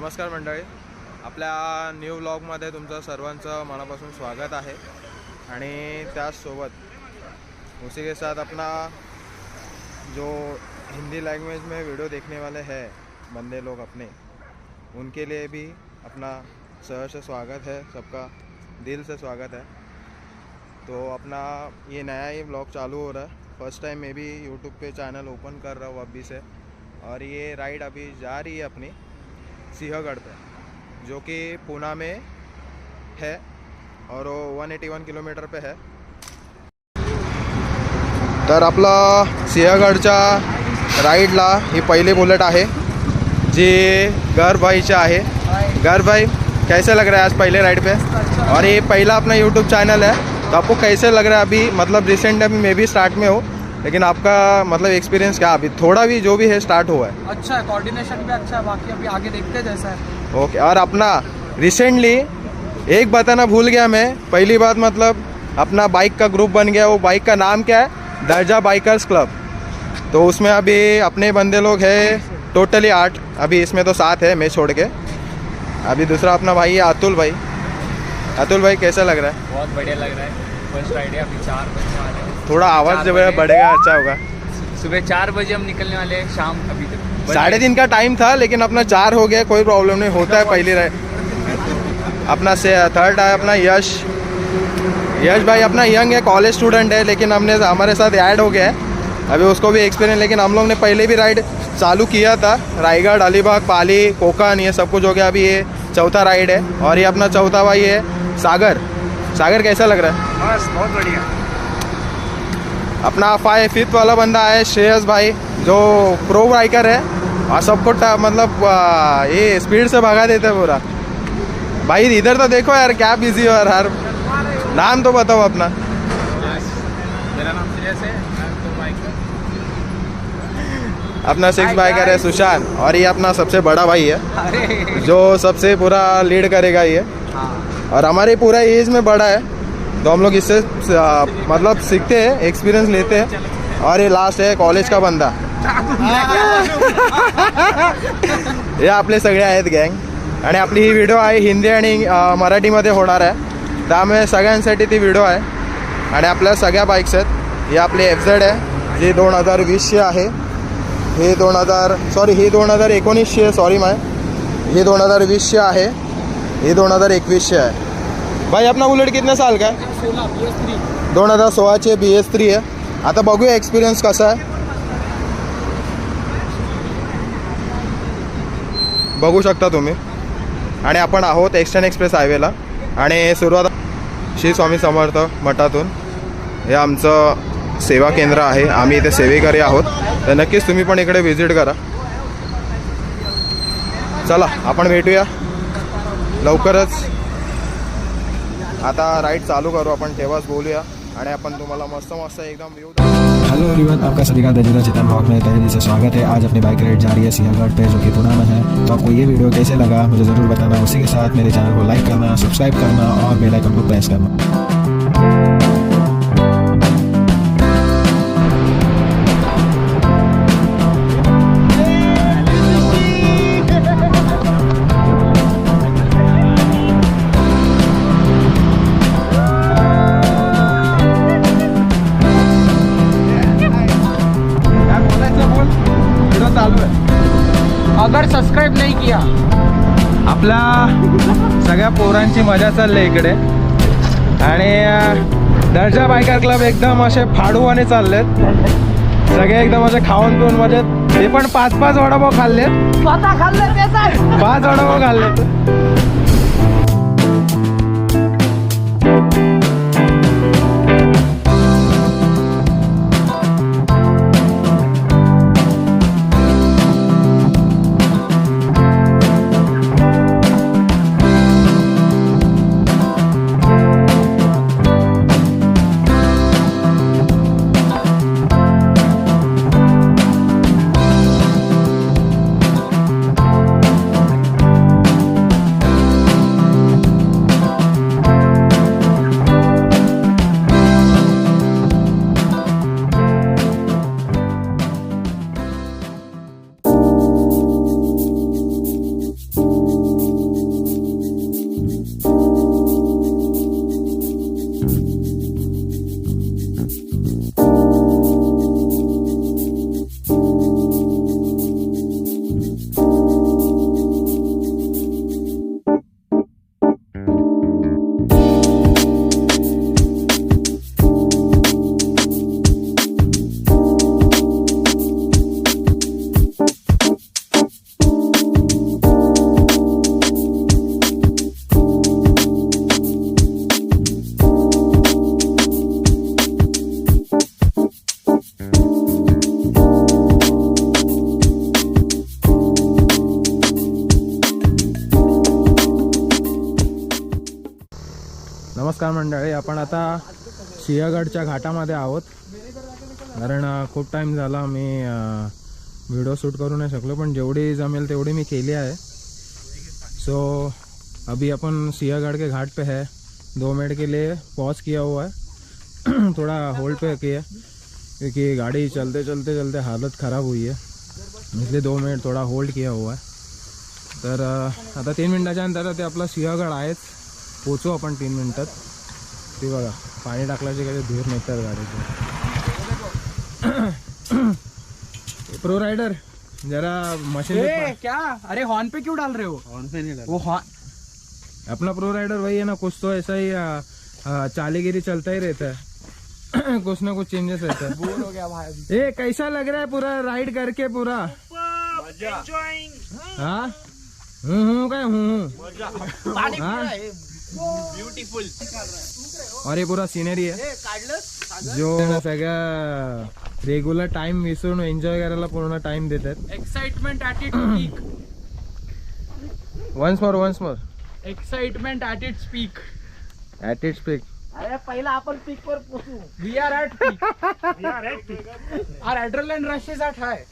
नमस्कार मंडळी, आपल्या न्यू व्लॉगमध्ये तुमचं सर्वांचं मनापासून स्वागत आहे। आणि त्यासोबत उसी के साथ अपना जो हिंदी लैंग्वेज में वीडियो देखने वाले हैं बंदे लोग अपने, उनके लिए भी अपना सहर्ष स्वागत है, सबका दिल से स्वागत है। तो अपना ये नया ही व्लॉग चालू हो रहा है, फर्स्ट टाइम मैं भी यूट्यूब पे चैनल ओपन कर रहा हूँ अभी से। और ये राइड अभी जा रही है अपनी सिंहगढ़ पे, जो कि पूना में है और वो 181 किलोमीटर पे है। तर आपला सिंहगडच्या राईडला ही पहिली बुलेट आहे जी गर्भ भाईची आहे। गर्भ भाई, कैसे लग रहा है आज पहले राइड पे? और ये पहला अपना यूट्यूब चैनल है, तो आपको कैसे लग रहा है अभी? मतलब रिसेंट अभी मैं भी स्टार्ट में हूँ, लेकिन आपका मतलब एक्सपीरियंस क्या अभी थोड़ा भी जो भी है स्टार्ट हुआ है? अच्छा है, कोऑर्डिनेशन भी अच्छा है, बाकी अभी आगे देखते हैं जैसा है। ओके। और अपना रिसेंटली एक बताना भूल गया मैं, पहली बात मतलब अपना बाइक का ग्रुप बन गया। वो बाइक का नाम क्या है? दर्जा बाइकर्स क्लब। तो उसमें अभी अपने बंदे लोग हैं टोटली 8, अभी इसमें तो 7 है मैं छोड़ के। अभी दूसरा अपना भाई है अतुल भाई। अतुल भाई कैसा लग रहा है? बहुत बढ़िया लग रहा है। फर्स्ट राइड है, अभी 4 बजे वाले हैं। थोड़ा आवाज़ जब बढ़ेगा अच्छा होगा। सुबह 4 बजे हम निकलने वाले हैं, शाम अभी तक 3:30 का टाइम था, लेकिन अपना 4 हो गया, कोई प्रॉब्लम नहीं, होता है पहली राइड। अपना से थर्ड है अपना यश भाई, अपना यंग है, कॉलेज स्टूडेंट है, लेकिन हमने हमारे साथ ऐड हो गया है अभी, उसको भी एक्सपीरियंस। लेकिन हम लोग ने पहले भी राइड चालू किया था, रायगढ़, अलीबाग, पाली, कोकन, ये सब कुछ हो गया। अभी ये चौथा राइड है और ये अपना चौथा भाई है सागर। सागर कैसा लग रहा है? बस बहुत बढ़िया। अपना 5th वाला बंदा है श्रेयस भाई, जो प्रो बाइकर है और सबको मतलब ये स्पीड से भगा देते हैं पूरा। भाई इधर तो देखो यार, क्या बिजी हो यार, नाम तो बताओ अपना। मेरा नाम श्रेयस है, अपना 6 बाइकर है सुशांत, और ये अपना सबसे बड़ा भाई है जो सबसे पूरा लीड करेगा ये। और हमारे पूरा एज में बड़ा है, तो हम लोग इससे मतलब सीखते हैं, एक्सपीरियंस लेते हैं। और ये लास्ट है कॉलेज का बंदा। हे आपले सगळे आहेत गँग, आणि आपली ही व्हिडिओ आहे हिंदी आणि मराठीमध्ये होणार आहे, त्यामुळे सगळ्यांसाठी ती व्हिडिओ आहे। आणि आपल्या सगळ्या बाईक्स आहेत, हे आपले FZ आहे जे 2020चे आहे, हे 2019चे आहे, सॉरी माय, हे 2020चे आहे, हे 2021चे आहे। भाई अपना बुलेट कितने साल का है? 2016चे BS3 आहे। आता बघूया एक्सपिरियन्स कसा आहे, बघू शकता तुम्ही। आणि आपण आहोत एक्स्टर्न एक्सप्रेस हायवेला, आणि सुरुवात श्री स्वामी समर्थ मठातून। हे आमचं सेवा केंद्र आहे, आम्ही इथे सेवेकरी आहोत, तर नक्कीच तुम्ही पण इकडे व्हिजिट करा। चला आपण भेटूया लवकरच, आता राइड चालू करू आपण, तेव्हाच बोलूया आणि आपण तुम्हाला मस्त एकदम व्यू। हेलो एवरीवन, आपका सभी का दर्जा चेतन ब्लॉग में तहे दिल से स्वागत है। आज अपनी बाइक राइड जा रही है सिंहगढ़ पे, जो कि पूना में है। तो आपको ये वीडियो कैसे लगा मुझे ज़रूर बताना। उसी के साथ मेरे चैनल को लाइक करना, सब्सक्राइब करना और बेल आइकन को प्रेस करना। अगर सब्सक्राइब नहीं किया, आपल्या सगळ्या पोरांची मजा चालली इकडे, आणि दर्जा बायकर क्लब एकदम असे फाडूवाने चाललेत सगळे, एकदम असे खाऊन पिऊन, म्हणजे ते पण 5-5 वडापाव खाल्लेत, स्वतः खाल्लं ते 5 वडापाव खाल्लेत। नमस्कार मंडळी, आपण आता सिंहगडच्या घाटामध्ये आहोत. कारण खूप टाईम झाला मी व्हिडिओ शूट करू नाही शकलो, पण जेवढी जमेल तेवढी मी केली आहे. सो अभी अपन सिंहगढ़ के घाट पे है. 2 मिनट के लिए पॉज किया हुआ है, थोड़ा होल्ड पे किया क्योंकि गाड़ी चलते चलते हालत ख़राब हुई है, इसलिए 2 मिनट थोड़ा होल्ड किया हुआ है. तर आता 3 मिनटाच्या अंतर ते आपला सिंहगड आहेच. पोचू आपण 3 मिनटात. ते बघा पाणी टाकल्याचे काही धूर निघतात गाडीचे. प्रो राइडर जरा मशीन क्या? अरे हॉर्न पे क्यों डाल रहे हो? हॉर्न पे नहीं वो हॉर्न अपना प्रो राइडर वही है ना, कुछ तो ऐसा ही चालीगिरी चलता ही रहता है. कुछ ना कुछ चेंजेस रहता है. बोर हो गया भाई अभी. ए कैसा लग रहा है पूरा राइड करके पूरा? हाँ काय ब्यूटीफुल. और ये पूरा सीनरी है जो सगळ्या रेग्युलर टाइम विसरून एन्जॉय करायला पूर्ण टाइम देतात. Excitement at its peak. Once more excitement at its peak. At its peak. अरे पहिला आपण पीक वर पोहोचू. We are at peak. Our adrenaline rush is at high.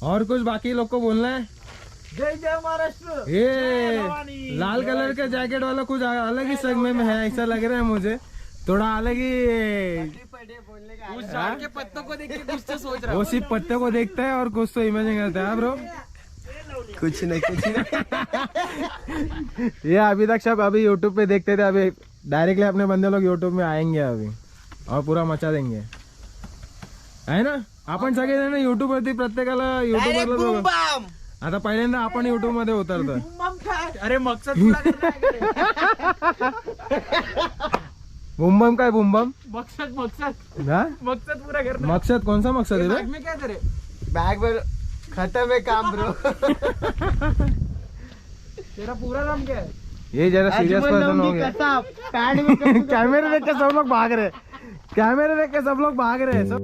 और कुछ बाकी लोग को बोलना है? जय जय महाराष्ट्र. ये लाल कलर का जैकेट वाला कुछ अलग ही सेगमेंट में है, ऐसा लग रहा है मुझे. थोड़ा अलग ही उस झाड़ के पत्तों को देख के कुछ तो सोच रहा वो सिर्फ पत्ते को देखता है और कुछ तो इमेजिन करता है ब्रो. कुछ नहीं. ये अभी तक सब अभी यूट्यूब पे देखते थे, अभी डायरेक्टली अपने बंदे लोग यूट्यूब में आएंगे अभी और पूरा मचा देंगे, है ना. आपण सगळे जण युट्यूब वरती प्रत्येकाला युट्यूब आता पहिल्यांदा आपण युट्यूब मध्ये उतरतो. अरे मकसद पूरा करना है. बुम काय बुम मकसद ना. मकसद पूरा करना है. मकसद कौन सा मकसद है बैग बे? में क्या तेरे? बैग में खत्म है काम ब्रो. तेरा पूरा नाम क्या है? ये जरा सीरियस पर्सन हो गया. कैमरे देख के सब लोग भाग रहे. कैमरे देख के सब लोग भाग रहे सब.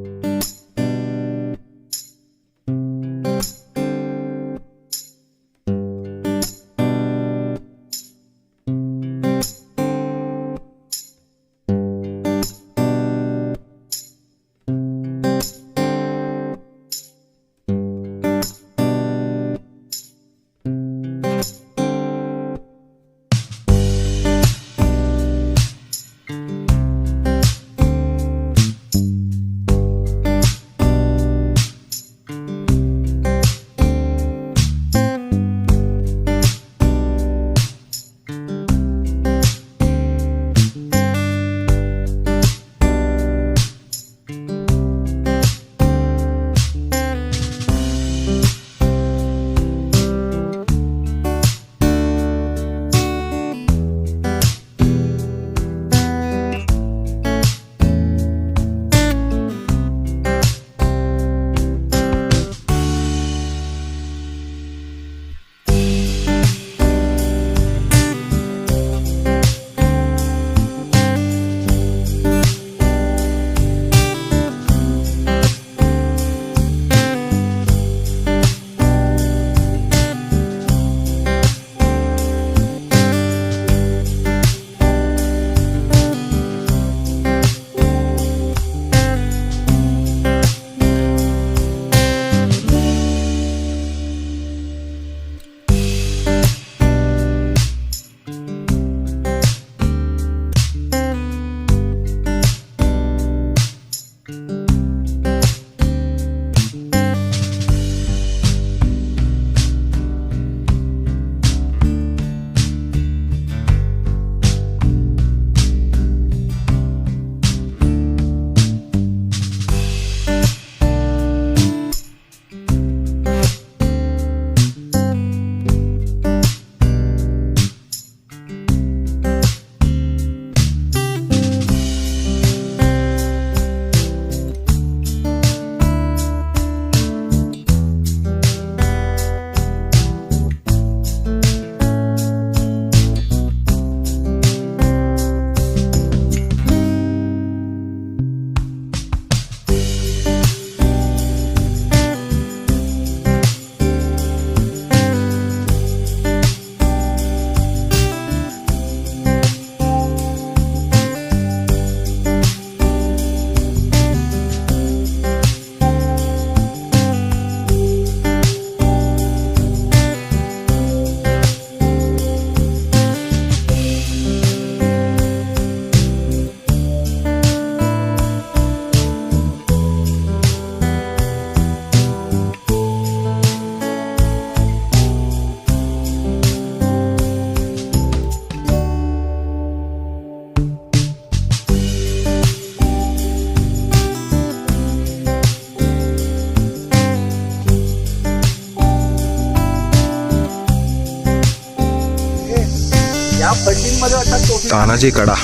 तानाजी कडा,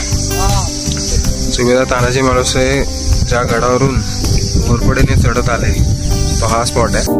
सुभेदार तानाजी मालुसरे ज्या गडावरून घोरपडीने चढत आले तो हा स्पॉट आहे.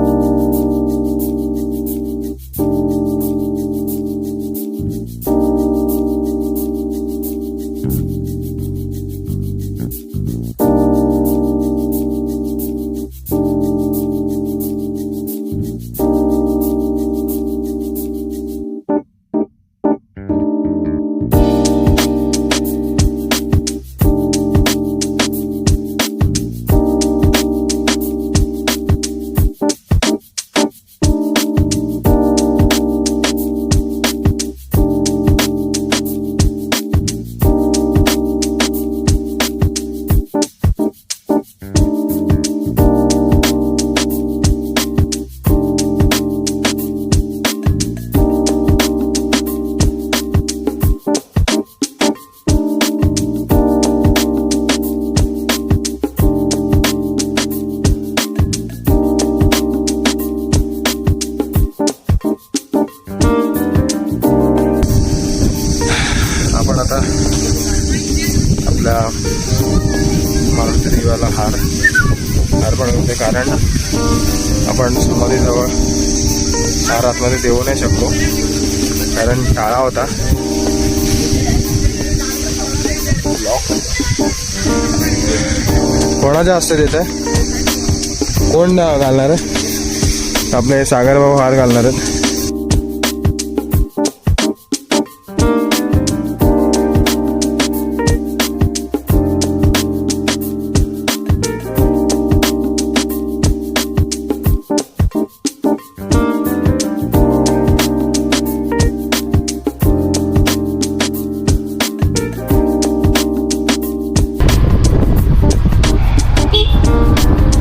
आपण आता आपल्या मारुती देवाला हार अर्पण करते, कारण आपण समाधीजवळ हार आतमध्ये देऊ नाही शकतो कारण टाळा होता. कोणाच्या हस्ते देत आहे, कोण घालणार आहे? आपले सागर भाऊ हार घालणार आहेत.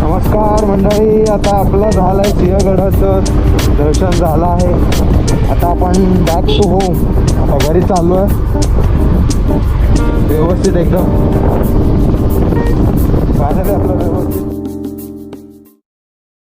नमस्कार मंडळी, आता आपलं झालं आहे सिंहगडाचं दर्शन झालं आहे. आता आपण बॅक टू होम, आता घरी चाललो आहे व्यवस्थित एकदम. झालं आपलं